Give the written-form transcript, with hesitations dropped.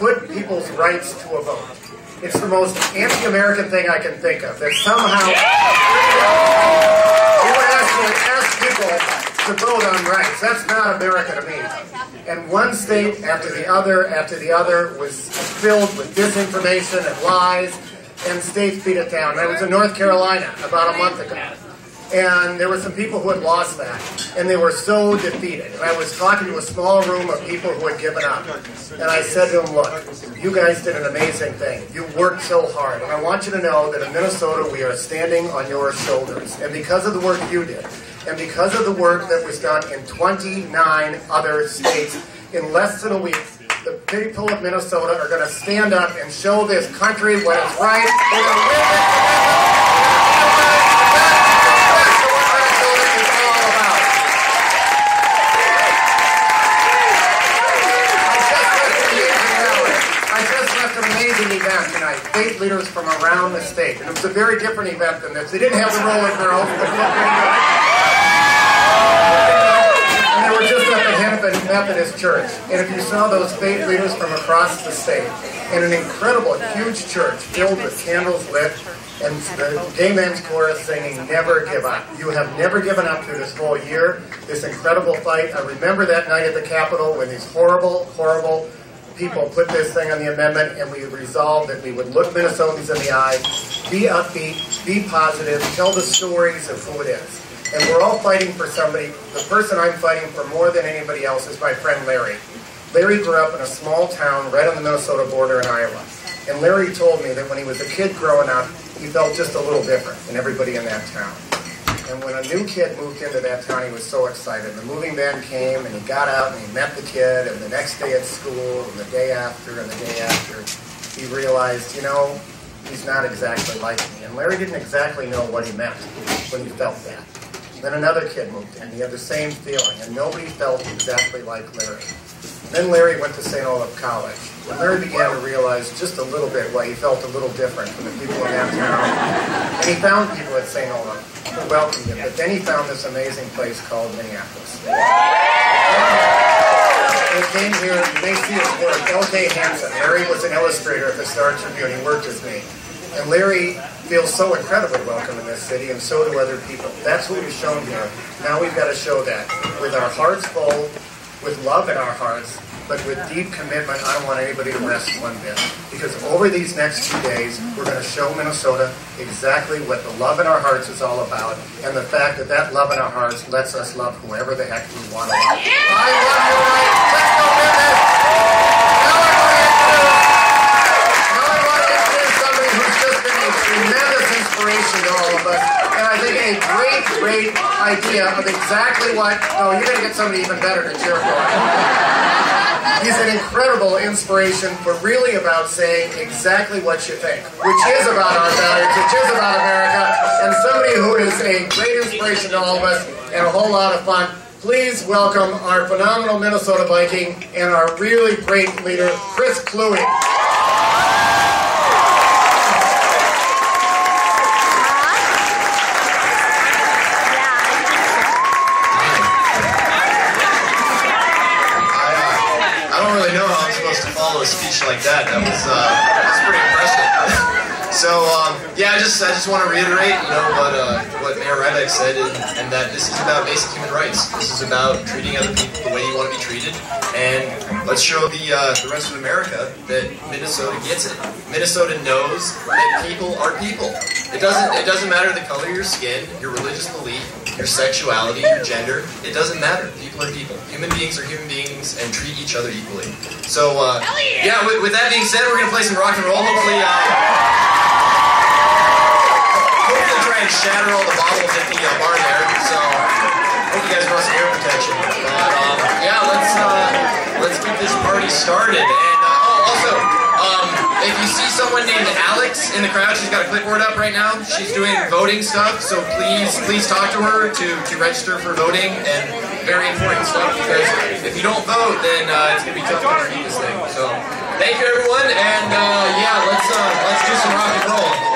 put people's rights to a vote. It's the most anti-American thing I can think of. That somehow you would actually ask people to vote on rights. That's not America to me. And one state after the other was filled with disinformation and lies, and states beat it down. I was in North Carolina about a month ago, and there were some people who had lost that, and they were so defeated. And I was talking to a small room of people who had given up, and I said to them, look, you guys did an amazing thing. You worked so hard, and I want you to know that in Minnesota we are standing on your shoulders. And because of the work you did, and because of the work that was done in 29 other states, in less than a week, the people of Minnesota are going to stand up and show this country what is right. They're going to win this That's what Minnesota is all about. I just left an amazing event tonight. State leaders from around the state. And it was a very different event than this. They didn't have the roller girls. And they were just at the Hennepin Methodist Church. And if you saw those state leaders from across the state, in an incredible, huge church filled with candles lit, and the gay men's chorus singing, "Never Give Up." You have never given up through this whole year, this incredible fight. I remember that night at the Capitol when these horrible, horrible people put this thing on the amendment, and we resolved that we would look Minnesotans in the eye, be upbeat, be positive, tell the stories of who it is. And we're all fighting for somebody. The person I'm fighting for more than anybody else is my friend Larry. Larry grew up in a small town right on the Minnesota border in Iowa. And Larry told me that when he was a kid growing up, he felt just a little different than everybody in that town. And when a new kid moved into that town, he was so excited. The moving van came, and he got out, and he met the kid, and the next day at school, and the day after, and the day after, he realized, you know, he's not exactly like me. And Larry didn't exactly know what he meant when he felt that. Then another kid moved in. He had the same feeling, and nobody felt exactly like Larry. And then Larry went to St. Olaf College. And Larry began to realize just a little bit why he felt a little different from the people in that town. And he found people at St. Olaf who welcomed him. But then he found this amazing place called Minneapolis. He came here, you may see his work, L.K. Hansen. Larry was an illustrator at the Star Tribune. He worked with me. And Larry feels so incredibly welcome in this city, and so do other people. That's what we've shown here. Now we've got to show that with our hearts full, with love in our hearts, but with deep commitment. I don't want anybody to rest one bit. Because over these next 2 days, we're going to show Minnesota exactly what the love in our hearts is all about, and the fact that that love in our hearts lets us love whoever the heck we want to love. I love you, right? Let's go win this! Tremendous inspiration to all of us, and I think a great idea of exactly what, oh, you're going to get somebody even better to cheer for. He's an incredible inspiration for really about saying exactly what you think, which is about our values, which is about America, and somebody who is a great inspiration to all of us and a whole lot of fun. Please welcome our phenomenal Minnesota Viking and our really great leader, Chris Kluwe. A speech like that. That was pretty impressive. So yeah, I just want to reiterate, you know, what Mayor Ryback said, and that this is about basic human rights. This is about treating other people the way you want to be treated, and let's show the rest of America that Minnesota gets it. Minnesota knows that people are people. It doesn't matter the color of your skin, your religious belief, your sexuality, your gender. It doesn't matter. People are people. Human beings are human beings and treat each other equally. So yeah, with that being said, we're gonna play some rock and roll. Hopefully try and shatter all the bottles at the bar there. So hope you guys brought some ear protection. But yeah, let's get this party started. And also, if you see someone named Alex in the crowd, she's got a clipboard up right now. She's doing voting stuff, so please talk to her to register for voting, and very important stuff, because if you don't vote, then it's gonna be tough to defeat this thing. So thank you everyone, and yeah, let's do some rock and roll.